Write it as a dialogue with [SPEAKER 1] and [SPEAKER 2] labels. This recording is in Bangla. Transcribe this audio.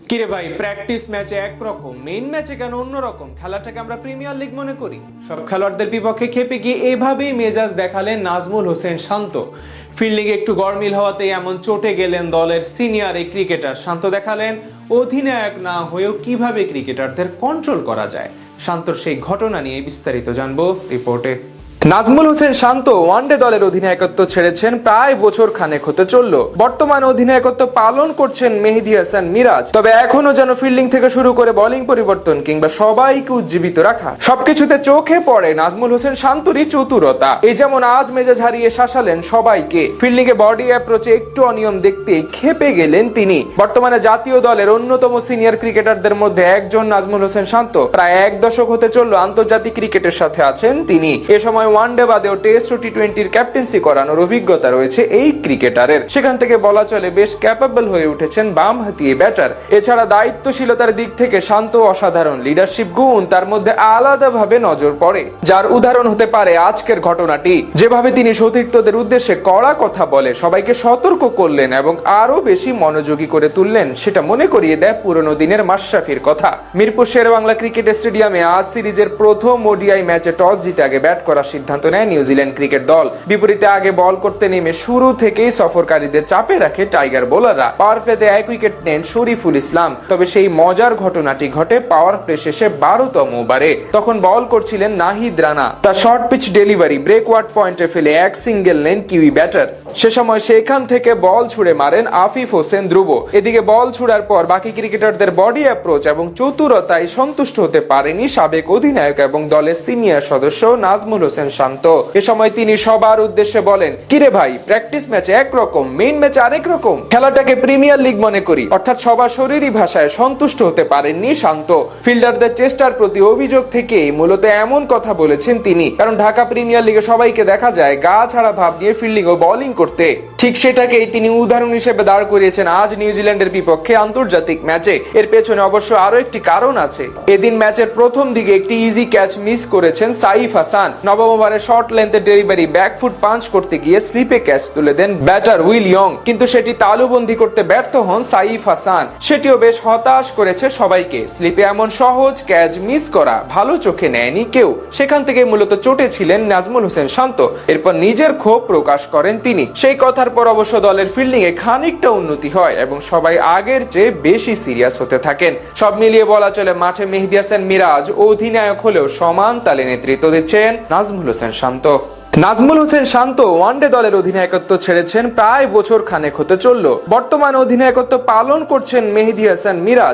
[SPEAKER 1] কিরে ভাই, প্র্যাকটিস ম্যাচে একরকম, মেইন ম্যাচে কেন অন্যরকম? খেলাটাকে আমরা প্রিমিয়ার লিগ মনে করি। সব খেলোয়াড়দের বিপক্ষে খেপে গিয়ে এভাবেই মেজাজ দেখালেন নাজমুল হোসেন শান্ত। ফিল্ডিং একটু গরমিল হওয়াতেই এমন চটে গেলেন দলের সিনিয়র এই ক্রিকেটার। শান্ত দেখালেন অধিনায়ক না হয়েও কিভাবে ক্রিকেটারদের কন্ট্রোল করা যায়। শান্তর সেই ঘটনা নিয়ে বিস্তারিত জানবো রিপোর্টে। নাজমুল হোসেন শান্ত ওয়ানডে দলের অধিনায়কত্ব ছেড়েছেন প্রায় বছর খানেক হতে চলল। বর্তমানে অধিনায়কত্ব পালন করছেন মেহেদী হাসান মিরাজ। তবে এখনো যেন ফিল্ডিং থেকে শুরু করে বোলিং পরিবর্তন কিংবা সবাইকে উজ্জীবিত রাখা, সবকিছুতে চোখে পড়ে নাজমুল হোসেন শান্তরই চতুরতা। এই যেমন আজ মেজাজ হারিয়ে শাসালেন সবাইকে। ফিল্ডিং এ বডি অ্যাপ্রোচে একটু অনিয়ম দেখতেই খেপে গেলেন তিনি। বর্তমানে জাতীয় দলের অন্যতম সিনিয়র ক্রিকেটারদের মধ্যে একজন নাজমুল হোসেন শান্ত। প্রায় এক দশক হতে চলল আন্তর্জাতিক ক্রিকেটের সাথে আছেন তিনি। এ সময় ওয়ানডে বাদেও টেস্ট ও টি-20-র ক্যাপ্টেন্সি করানোর অভিজ্ঞতা রয়েছে এই ক্রিকেটারের। সেখান থেকে বলা চলে বেশ ক্যাপেবল হয়ে উঠেছেন বামহাতি ব্যাটার। এছাড়া দায়িত্বশীলতার দিক থেকে শান্ত অসাধারণ। লিডারশিপ গুণ তার মধ্যে আলাদাভাবে নজর পড়ে, যার উদাহরণ হতে পারে আজকের ঘটনাটি। যেভাবে তিনি সতীর্থদের উদ্দেশ্যে কড়া কথা বলে সবাইকে সতর্ক করলেন এবং আরো বেশি মনোযোগী করে তুললেন, সেটা মনে করিয়ে দেয় পুরনো দিনের মাশরাফির কথা। মিরপুর শেরেবাংলা ক্রিকেট স্টেডিয়ামে আজ সিরিজের প্রথম ওডিআই ম্যাচে টস জিতে আগে ব্যাট করার সিদ্ধান্ত নেয় নিউজিল্যান্ড ক্রিকেট দল। বিপরীতে আগে বল করতে নেমে শুরু থেকেই সফরকারীদের চাপে রাখে টাইগার বোলাররা। পাওয়ার প্লেতে এক উইকেট নেন শরীফুল ইসলাম। তবে সেই মজার ঘটনাটি ঘটে পাওয়ার প্লে শেষে 12তম ওভারে। তখন বল করছিলেন নাহিদ রানা। তার শর্ট পিচ ডেলিভারি ব্রেকওয়ার্ড পয়েন্টে ফেলে এক সিঙ্গেল নেন কিউই ব্যাটার। সে সময় সেখান থেকে বল ছুড়ে মারেন আফিফ হোসেন ধ্রুব। এদিকে বল ছুড়ার পর বাকি ক্রিকেটারদের বডি অ্যাপ্রোচ এবং চতুরতায় সন্তুষ্ট হতে পারেনি সাবেক অধিনায়ক এবং দলের সিনিয়র সদস্য নাজমুল হোসেন শান্ত। এ সময় তিনি সবার উদ্দেশ্যে বলেন, কিরে ভাই, প্র্যাকটিস ম্যাচে একরকম, মেইন ম্যাচে আরেক রকম। খেলাটাকে প্রিমিয়ার লিগ মনে করি। অর্থাৎ সবার শরীরী ভাষায় সন্তুষ্ট হতে পারেননি শান্ত। ফিল্ডারদের চেষ্টার প্রতি অভিযোগ থেকেই মূলত এমন কথা বলেছেন তিনি। কারণ ঢাকা প্রিমিয়ার লিগে সবাইকে দেখা যায় গা ছাড়া ভাব নিয়ে ফিল্ডিং ও বোলিং করতে। ঠিক সেটাকেই তিনি উদাহরণ হিসেবে দাঁড় করিয়েছেন আজ নিউজিল্যান্ডের বিপক্ষে আন্তর্জাতিক ম্যাচে। এর পেছনে অবশ্য আরো একটি কারণ আছে। এদিন ম্যাচের প্রথম দিকে একটি ইজি ক্যাচ মিস করেছেন সাইফ হাসান। নবম ওভারে শর্ট লেন্থের ডেলিভারি ব্যাকফুট পাঞ্চ করতে গিয়ে স্লিপে ক্যাচ তুলে দেন ব্যাটার উইল ইয়ং। কিন্তু সেটি তালুবন্দী করতে ব্যর্থ হন সাইফ হাসান। সেটিও বেশ হতাশ করেছে সবাইকে। স্লিপে এমন সহজ ক্যাচ মিস করা ভালো চোখে নেয়নি কেউ। সেখান থেকে মূলত চটে ছিলেন নাজমুল হোসেন শান্ত। এরপর নিজের ক্ষোভ প্রকাশ করেন তিনি। সেই কথার পর অবশ্য দলের ফিল্ডিং এ খানিকটা উন্নতি হয় এবং সবাই আগের চেয়ে বেশি সিরিয়াস হতে থাকেন। সব মিলিয়ে বলা চলে মাঠে মেহেদী হাসান মিরাজ অধিনায়ক হলেও সমান তালে নেতৃত্ব দিচ্ছেন নাজমুল হোসেন শান্ত। নাজমুল হোসেন শান্ত ওয়ানডে দলের অধিনায়কত্ব ছেড়েছেন প্রায় বছর খানেক হতে চলল। বর্তমানে অধিনায়কত্ব পালন করছেন মেহেদী হাসান মিরাজ।